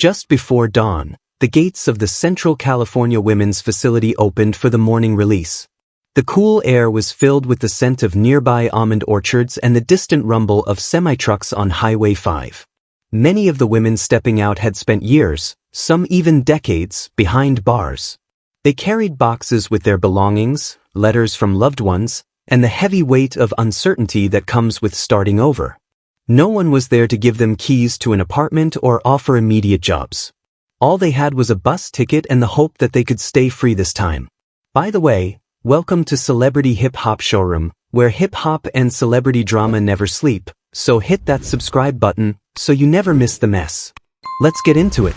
Just before dawn, the gates of the Central California Women's Facility opened for the morning release. The cool air was filled with the scent of nearby almond orchards and the distant rumble of semi-trucks on Highway 5. Many of the women stepping out had spent years, some even decades, behind bars. They carried boxes with their belongings, letters from loved ones, and the heavy weight of uncertainty that comes with starting over. No one was there to give them keys to an apartment or offer immediate jobs. All they had was a bus ticket and the hope that they could stay free this time. By the way, welcome to Celebrity Hip Hop Showroom, where hip hop and celebrity drama never sleep, so hit that subscribe button so you never miss the mess. Let's get into it.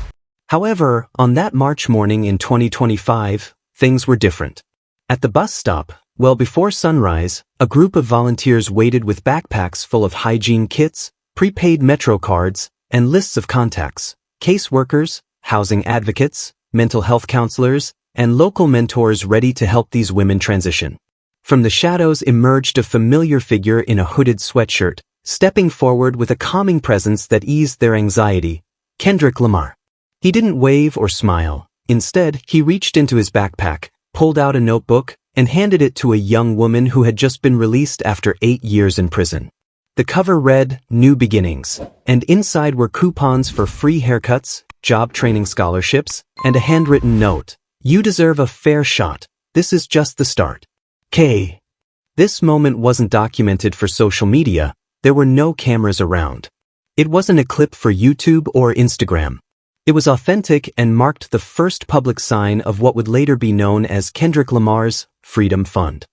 However, on that March morning in 2025, things were different. At the bus stop, well before sunrise, a group of volunteers waited with backpacks full of hygiene kits, prepaid Metro cards, and lists of contacts, caseworkers, housing advocates, mental health counselors, and local mentors ready to help these women transition. From the shadows emerged a familiar figure in a hooded sweatshirt, stepping forward with a calming presence that eased their anxiety: Kendrick Lamar. He didn't wave or smile. Instead, he reached into his backpack, pulled out a notebook, and handed it to a young woman who had just been released after 8 years in prison. The cover read, "New Beginnings," and inside were coupons for free haircuts, job training scholarships, and a handwritten note: "You deserve a fair shot. This is just the start. K." This moment wasn't documented for social media. There were no cameras around. It wasn't a clip for YouTube or Instagram. It was authentic and marked the first public sign of what would later be known as Kendrick Lamar's Freedom Fund.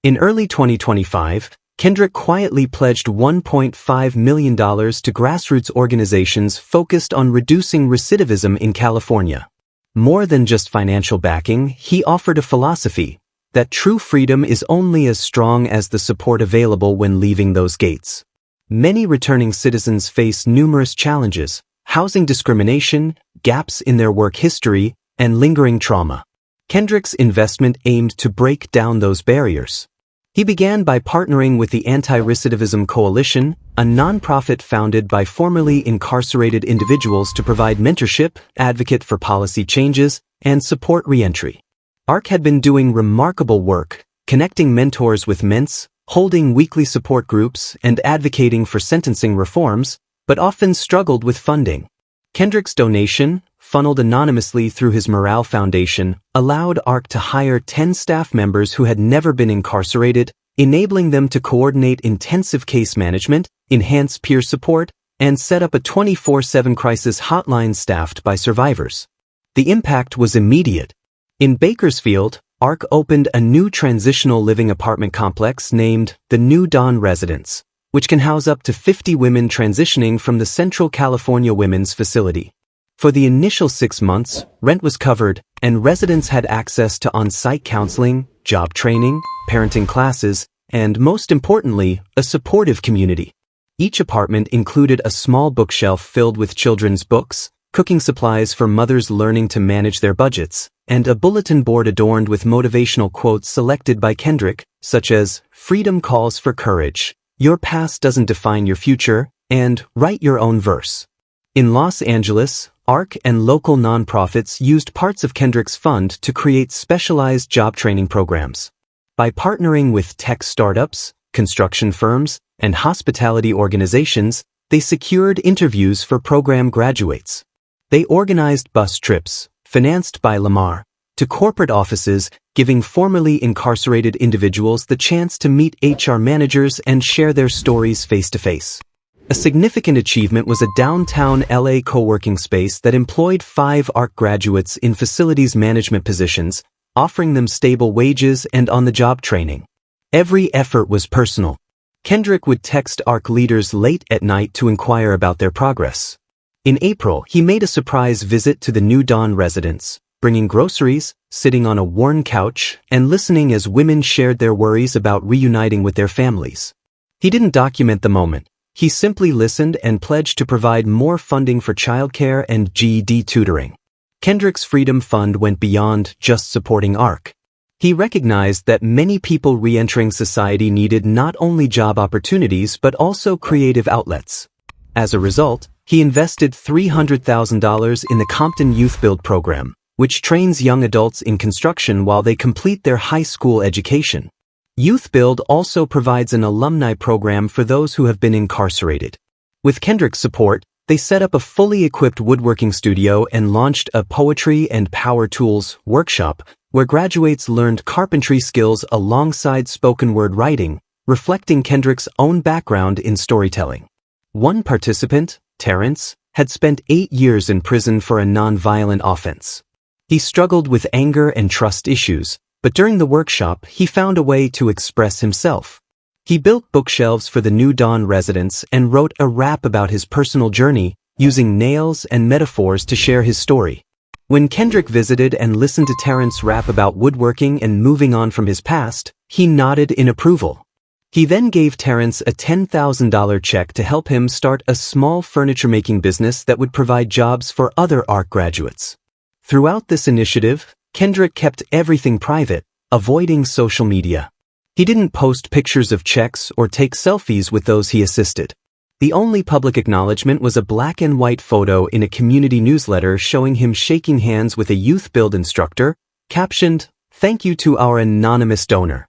In early 2025, Kendrick quietly pledged $1.5 million to grassroots organizations focused on reducing recidivism in California. More than just financial backing, he offered a philosophy that true freedom is only as strong as the support available when leaving those gates. Many returning citizens face numerous challenges: housing discrimination, gaps in their work history, and lingering trauma. Kendrick's investment aimed to break down those barriers. He began by partnering with the Anti-Recidivism Coalition, a nonprofit founded by formerly incarcerated individuals to provide mentorship, advocate for policy changes, and support reentry. ARC had been doing remarkable work, connecting mentors with ments, holding weekly support groups, and advocating for sentencing reforms, but often struggled with funding. Kendrick's donation, funneled anonymously through his Morale Foundation, allowed ARC to hire 10 staff members who had never been incarcerated, enabling them to coordinate intensive case management, enhance peer support, and set up a 24/7 crisis hotline staffed by survivors. The impact was immediate. In Bakersfield, ARC opened a new transitional living apartment complex named the New Dawn Residence, which can house up to 50 women transitioning from the Central California Women's Facility. For the initial 6 months, rent was covered, and residents had access to on-site counseling, job training, parenting classes, and most importantly, a supportive community. Each apartment included a small bookshelf filled with children's books, cooking supplies for mothers learning to manage their budgets, and a bulletin board adorned with motivational quotes selected by Kendrick, such as, "Freedom calls for courage," "Your past doesn't define your future," and "Write your own verse." In Los Angeles, ARC and local nonprofits used parts of Kendrick's fund to create specialized job training programs. By partnering with tech startups, construction firms, and hospitality organizations, they secured interviews for program graduates. They organized bus trips, financed by Lamar, to corporate offices, giving formerly incarcerated individuals the chance to meet HR managers and share their stories face-to-face. A significant achievement was a downtown LA co-working space that employed 5 ARC graduates in facilities management positions, offering them stable wages and on-the-job training. Every effort was personal. Kendrick would text ARC leaders late at night to inquire about their progress. In April, he made a surprise visit to the New Dawn residence, bringing groceries, sitting on a worn couch, and listening as women shared their worries about reuniting with their families. He didn't document the moment. He simply listened and pledged to provide more funding for childcare and GED tutoring. Kendrick's Freedom Fund went beyond just supporting ARC. He recognized that many people re-entering society needed not only job opportunities but also creative outlets. As a result, He invested $300,000 in the Compton Youth Build program, which trains young adults in construction while they complete their high school education. Youth Build also provides an alumni program for those who have been incarcerated. With Kendrick's support, they set up a fully equipped woodworking studio and launched a poetry and power tools workshop where graduates learned carpentry skills alongside spoken word writing, reflecting Kendrick's own background in storytelling. One participant, Terrence, had spent 8 years in prison for a non-violent offense. He struggled with anger and trust issues, but during the workshop he found a way to express himself. He built bookshelves for the New Dawn residents and wrote a rap about his personal journey, using nails and metaphors to share his story. When Kendrick visited and listened to Terrence rap about woodworking and moving on from his past, he nodded in approval. He then gave Terrence a $10,000 check to help him start a small furniture-making business that would provide jobs for other ARC graduates. Throughout this initiative, Kendrick kept everything private, avoiding social media. He didn't post pictures of checks or take selfies with those he assisted. The only public acknowledgement was a black and white photo in a community newsletter showing him shaking hands with a Youth Build instructor, captioned, "Thank you to our anonymous donor."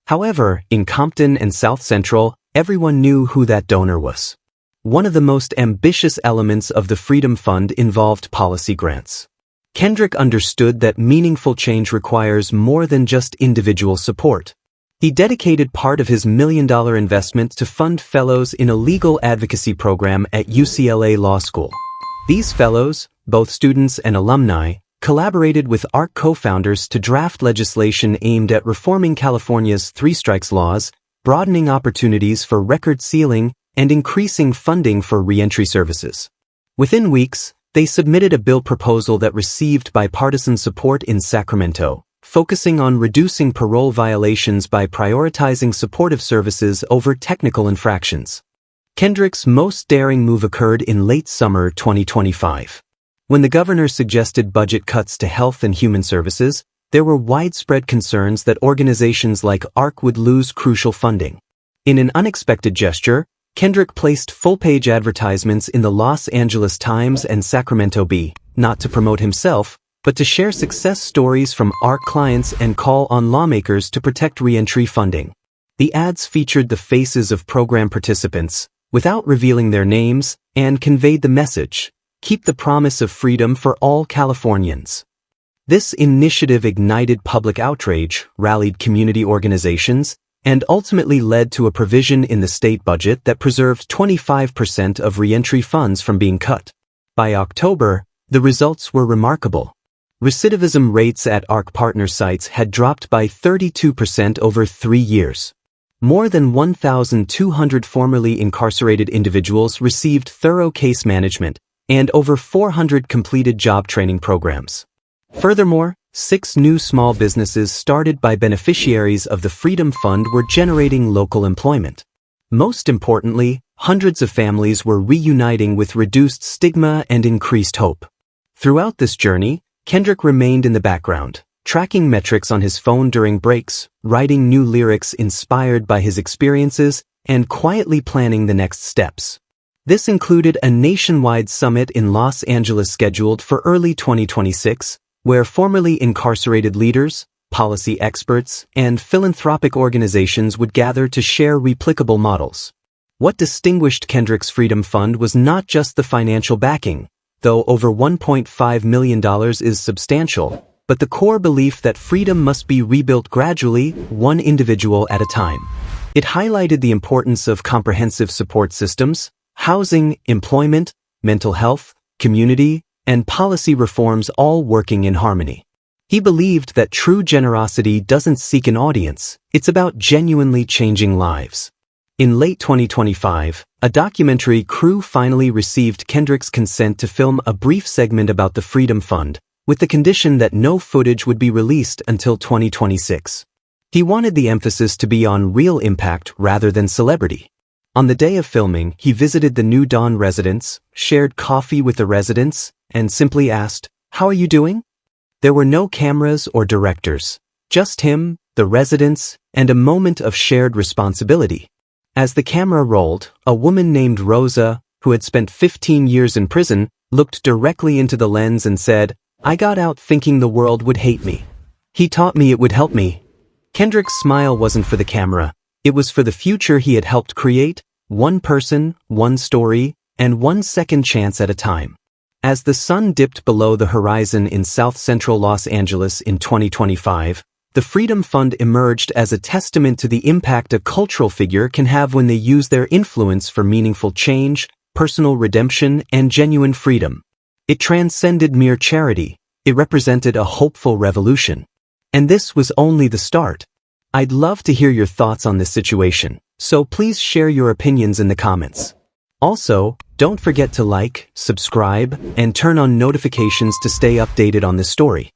However, in Compton and South Central, everyone knew who that donor was. One of the most ambitious elements of the Freedom Fund involved policy grants. Kendrick understood that meaningful change requires more than just individual support. He dedicated part of his $1 million investment to fund fellows in a legal advocacy program at UCLA Law School. These fellows, both students and alumni, collaborated with ARC co-founders to draft legislation aimed at reforming California's three-strikes laws, broadening opportunities for record sealing, and increasing funding for reentry services. Within weeks, they submitted a bill proposal that received bipartisan support in Sacramento, focusing on reducing parole violations by prioritizing supportive services over technical infractions. Kendrick's most daring move occurred in late summer 2025. When the governor suggested budget cuts to health and human services, there were widespread concerns that organizations like ARC would lose crucial funding. In an unexpected gesture, Kendrick placed full-page advertisements in the Los Angeles Times and Sacramento Bee, not to promote himself, but to share success stories from ARC clients and call on lawmakers to protect reentry funding. The ads featured the faces of program participants, without revealing their names, and conveyed the message: keep the promise of freedom for all Californians. This initiative ignited public outrage, rallied community organizations, and ultimately led to a provision in the state budget that preserved 25% of reentry funds from being cut. By October, the results were remarkable. Recidivism rates at ARC partner sites had dropped by 32% over 3 years. More than 1,200 formerly incarcerated individuals received thorough case management, and over 400 completed job training programs. Furthermore, 6 new small businesses started by beneficiaries of the Freedom Fund were generating local employment. Most importantly, hundreds of families were reuniting with reduced stigma and increased hope. Throughout this journey, Kendrick remained in the background, tracking metrics on his phone during breaks, writing new lyrics inspired by his experiences, and quietly planning the next steps. This included a nationwide summit in Los Angeles scheduled for early 2026, where formerly incarcerated leaders, policy experts, and philanthropic organizations would gather to share replicable models. What distinguished Kendrick's Freedom Fund was not just the financial backing, though over $1.5 million is substantial, but the core belief that freedom must be rebuilt gradually, one individual at a time. It highlighted the importance of comprehensive support systems, housing, employment, mental health, community, and policy reforms all working in harmony. He believed that true generosity doesn't seek an audience, it's about genuinely changing lives. In late 2025, a documentary crew finally received Kendrick's consent to film a brief segment about the Freedom Fund, with the condition that no footage would be released until 2026. He wanted the emphasis to be on real impact rather than celebrity. On the day of filming, he visited the New Dawn residents, shared coffee with the residents, and simply asked, "How are you doing?" There were no cameras or directors, just him, the residents, and a moment of shared responsibility. As the camera rolled, a woman named Rosa, who had spent 15 years in prison, looked directly into the lens and said, "I got out thinking the world would hate me. He taught me it would help me." Kendrick's smile wasn't for the camera. It was for the future he had helped create, one person, one story, and one second chance at a time. As the sun dipped below the horizon in South Central Los Angeles in 2025, the Freedom Fund emerged as a testament to the impact a cultural figure can have when they use their influence for meaningful change, personal redemption, and genuine freedom. It transcended mere charity. It represented a hopeful revolution. And this was only the start. I'd love to hear your thoughts on this situation, so please share your opinions in the comments. Also, don't forget to like, subscribe, and turn on notifications to stay updated on this story.